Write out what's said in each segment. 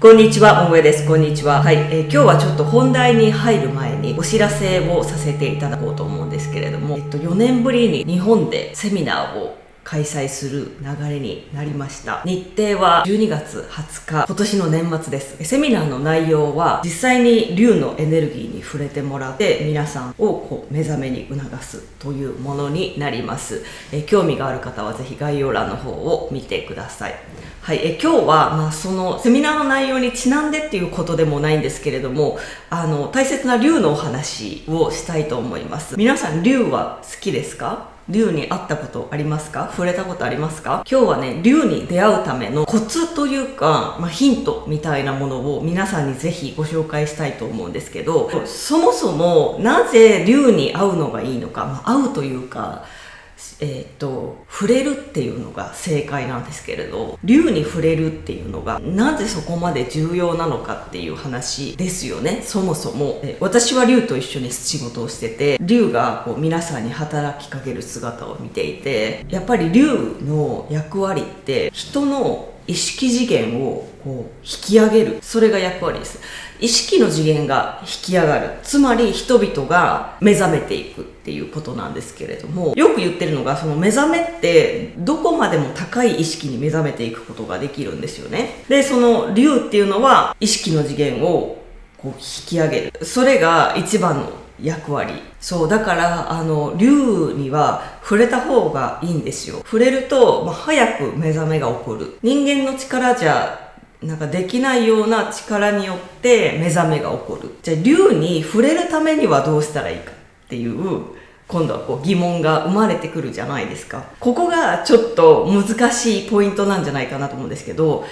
こんにちは、ももえです。こんにちは。はい、今日はちょっと本題に入る前にお知らせをさせていただこうと思うんですけれども、4年ぶりに日本でセミナーを開催する流れになりました。日程は12月20日、今年の年末です。セミナーの内容は実際に龍のエネルギーに触れてもらって皆さんを目覚めに促すというものになります。興味がある方はぜひ概要欄の方を見てください。はい、今日は、そのセミナーの内容にちなんでっていうことでもないんですけれども、大切な龍のお話をしたいと思います。皆さん、龍は好きですか？龍に会ったことありますか？触れたことありますか？今日はね、龍に出会うためのコツというか、ヒントみたいなものを皆さんにぜひご紹介したいと思うんですけど、そもそもなぜ龍に会うのがいいのか、会うというか、触れるっていうのが正解なんですけれど、龍に触れるっていうのがなぜそこまで重要なのかっていう話ですよね。そもそも私は龍と一緒に仕事をしてて、龍が皆さんに働きかける姿を見ていて、やっぱり龍の役割って人の意識次元を引き上げる、それが役割です。意識の次元が引き上がる、つまり人々が目覚めていくっていうことなんですけれども、よく言ってるのが、その目覚めってどこまでも高い意識に目覚めていくことができるんですよね。で、その龍っていうのは意識の次元を引き上げる、それが一番の役割。そうだから龍には触れた方がいいんですよ。触れると、早く目覚めが起こる。人間の力じゃできないような力によって目覚めが起こる。じゃあ龍に触れるためにはどうしたらいいかっていう今度は疑問が生まれてくるじゃないですか。ここがちょっと難しいポイントなんじゃないかなと思うんですけど、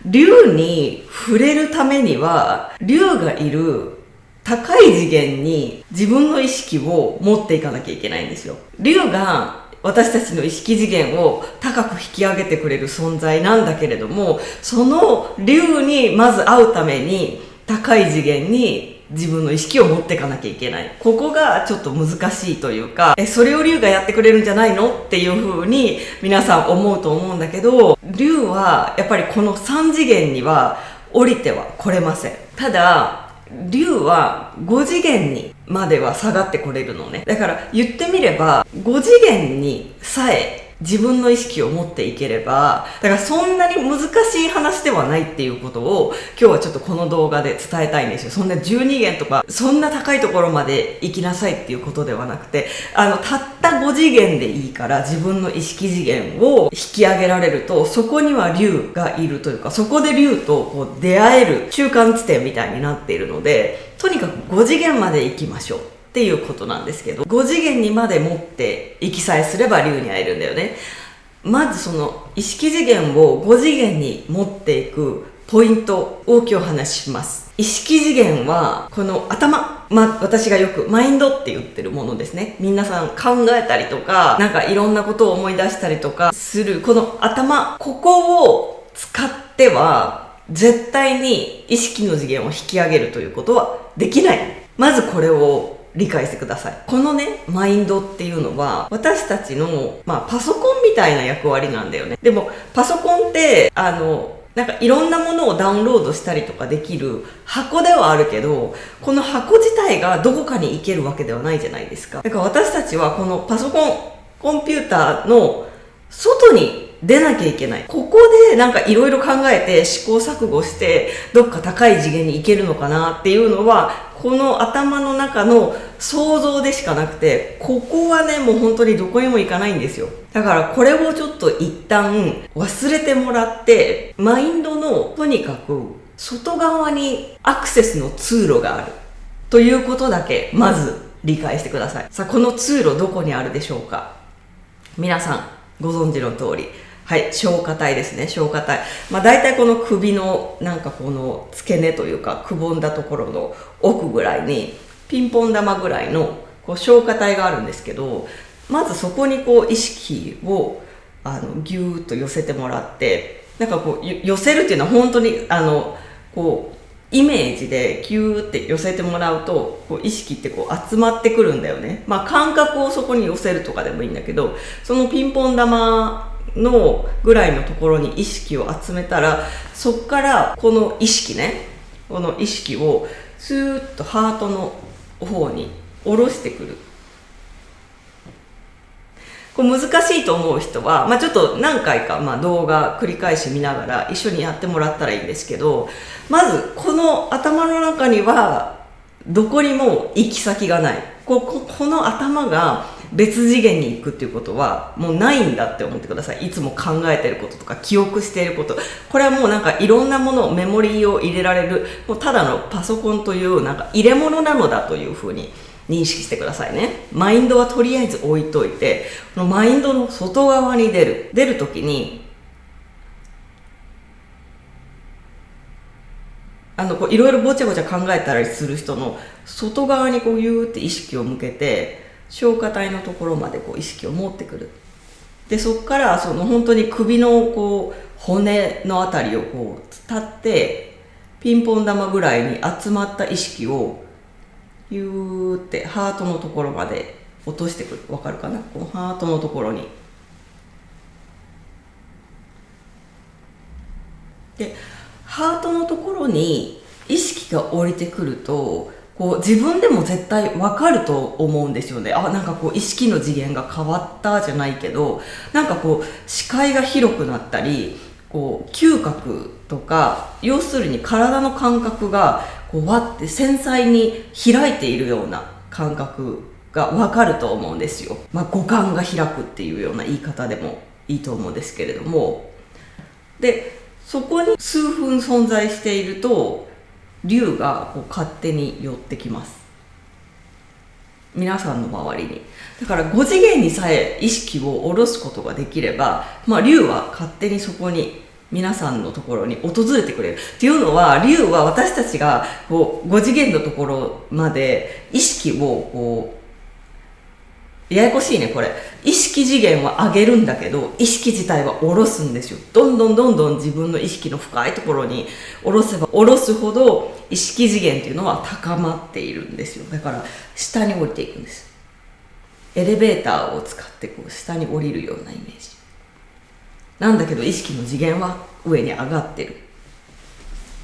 龍に触れるためには龍がいる高い次元に自分の意識を持っていかなきゃいけないんですよ。龍が私たちの意識次元を高く引き上げてくれる存在なんだけれども、その龍にまず会うために高い次元に自分の意識を持っていかなきゃいけない。ここがちょっと難しいというか、それを龍がやってくれるんじゃないのっていう風に皆さん思うと思うんだけど、龍はやっぱりこの3次元には降りては来れません。ただ龍は5次元にまでは下がってこれるのね。だから言ってみれば5次元にさえ自分の意識を持っていければ、だからそんなに難しい話ではないっていうことを今日はちょっとこの動画で伝えたいんですよ。そんな12元とかそんな高いところまで行きなさいっていうことではなくて、たった5次元でいいから自分の意識次元を引き上げられると、そこには龍がいるというか、そこで龍と出会える中間地点みたいになっているので、とにかく5次元まで行きましょうっていうことなんですけど、5次元にまで持っていきさえすれば龍に会えるんだよね。まずその意識次元を5次元に持っていくポイントを今日お話しします。意識次元はこの頭、私がよくマインドって言ってるものですね。皆さん考えたりとか、いろんなことを思い出したりとかするこの頭、ここを使っては絶対に意識の次元を引き上げるということはできない。まずこれを理解してください。このね、マインドっていうのは私たちの、パソコンみたいな役割なんだよね。でもパソコンっていろんなものをダウンロードしたりとかできる箱ではあるけど、この箱自体がどこかに行けるわけではないじゃないですか。だから私たちはこのパソコン、コンピューターの外に出なきゃいけない。ここでいろいろ考えて試行錯誤してどっか高い次元に行けるのかなっていうのは、この頭の中の想像でしかなくて、ここはね、もう本当にどこにも行かないんですよ。だからこれをちょっと一旦忘れてもらって、マインドのとにかく外側にアクセスの通路があるということだけまず理解してください。さあ、この通路どこにあるでしょうか？皆さんご存知の通り、はい、消化体ですね。消化体。大体この首のこの付け根というかくぼんだところの奥ぐらいにピンポン玉ぐらいの消化体があるんですけど、まずそこに意識をギューッと寄せてもらって、寄せるっていうのは本当にイメージでギューって寄せてもらうと意識って集まってくるんだよね。感覚をそこに寄せるとかでもいいんだけど、そのピンポン玉のぐらいのところに意識を集めたら、そこからこの意識をスーッとハートの方に下ろしてくる。これ難しいと思う人は、ちょっと何回か動画繰り返し見ながら一緒にやってもらったらいいんですけど、まずこの頭の中にはどこにも行き先がない。この頭が別次元に行くっていうことはもうないんだって思ってください。いつも考えてることとか記憶していること、これはもういろんなもの、メモリーを入れられる、もうただのパソコンという入れ物なのだというふうに認識してくださいね。マインドはとりあえず置いといて、このマインドの外側に出るときにいろいろごちゃごちゃ考えたりする人の外側にユーって意識を向けて、消化体のところまで意識を持ってくる。でそこから本当に首の骨のあたりを伝ってピンポン玉ぐらいに集まった意識をゆーってハートのところまで落としてくる。わかるかな？このハートのところに。でハートのところに意識が降りてくると、自分でも絶対わかると思うんですよね。意識の次元が変わったじゃないけど、視界が広くなったり、嗅覚とか、要するに体の感覚がわって繊細に開いているような感覚がわかると思うんですよ。五感が開くっていうような言い方でもいいと思うんですけれども、でそこに数分存在していると竜が勝手に寄ってきます。皆さんの周りに。だから5次元にさえ意識を下ろすことができれば、竜は勝手にそこに皆さんのところに訪れてくれるっていうのは、竜は私たちが5次元のところまで意識をややこしいねこれ。意識次元は上げるんだけど、意識自体は下ろすんですよ。どんどん自分の意識の深いところに下ろせば下ろすほど意識次元っていうのは高まっているんですよ。だから下に降りていくんです。エレベーターを使って下に降りるようなイメージなんだけど、意識の次元は上に上がってる。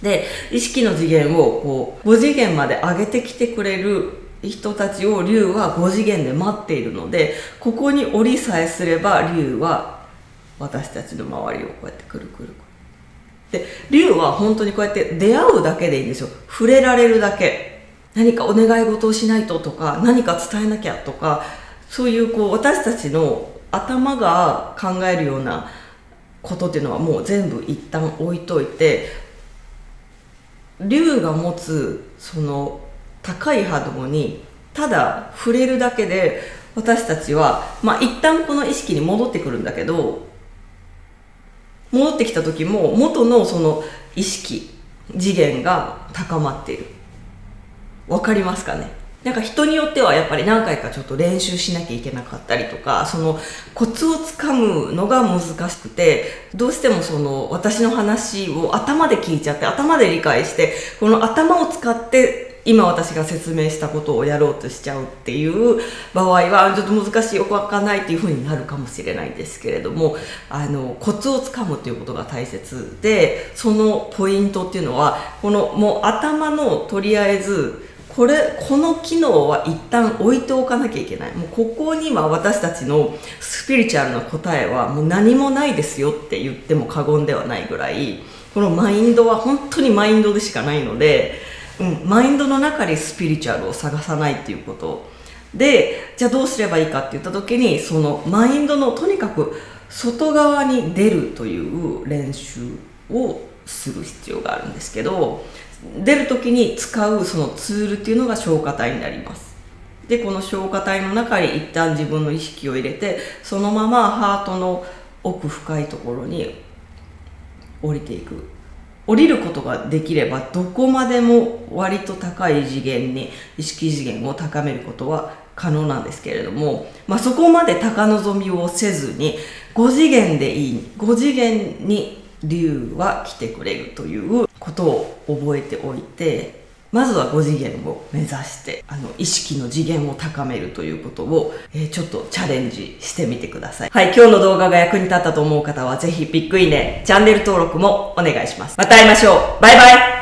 で意識の次元を5次元まで上げてきてくれる人たちを竜は5次元で待っているので、ここに降りさえすれば竜は私たちの周りをこうやってくるくる。で竜は本当にこうやって出会うだけでいいんですよ。触れられるだけ。何かお願い事をしないととか、何か伝えなきゃとか、そういう私たちの頭が考えるようなことっていうのはもう全部一旦置いといて、竜が持つその高い波動にただ触れるだけで、私たちは一旦この意識に戻ってくるんだけど、戻ってきた時も元のその意識次元が高まっている。わかりますかね？人によってはやっぱり何回かちょっと練習しなきゃいけなかったりとか、そのコツをつかむのが難しくて、どうしてもその私の話を頭で聞いちゃって、頭で理解して、この頭を使って今私が説明したことをやろうとしちゃうっていう場合はちょっと難しい、よくわかんないっていう風になるかもしれないんですけれども、コツをつかむっていうことが大切で、そのポイントっていうのはもう頭のとりあえずこの機能は一旦置いておかなきゃいけない。もうここには私たちのスピリチュアルな答えはもう何もないですよって言っても過言ではないぐらい、このマインドは本当にマインドでしかないので、マインドの中にスピリチュアルを探さないっていうことで、じゃあどうすればいいかって言った時に、そのマインドのとにかく外側に出るという練習をする必要があるんですけど、出る時に使うそのツールっていうのが消化体になります。でこの消化体の中に一旦自分の意識を入れて、そのままハートの奥深いところに降りていく。降りることができればどこまでも割と高い次元に意識次元を高めることは可能なんですけれども、そこまで高望みをせずに5次元でいい、5次元に竜は来てくれるということを覚えておいて、まずは5次元を目指して、意識の次元を高めるということを、ちょっとチャレンジしてみてください。はい、今日の動画が役に立ったと思う方は、ぜひビッグいいね、チャンネル登録もお願いします。また会いましょう。バイバイ。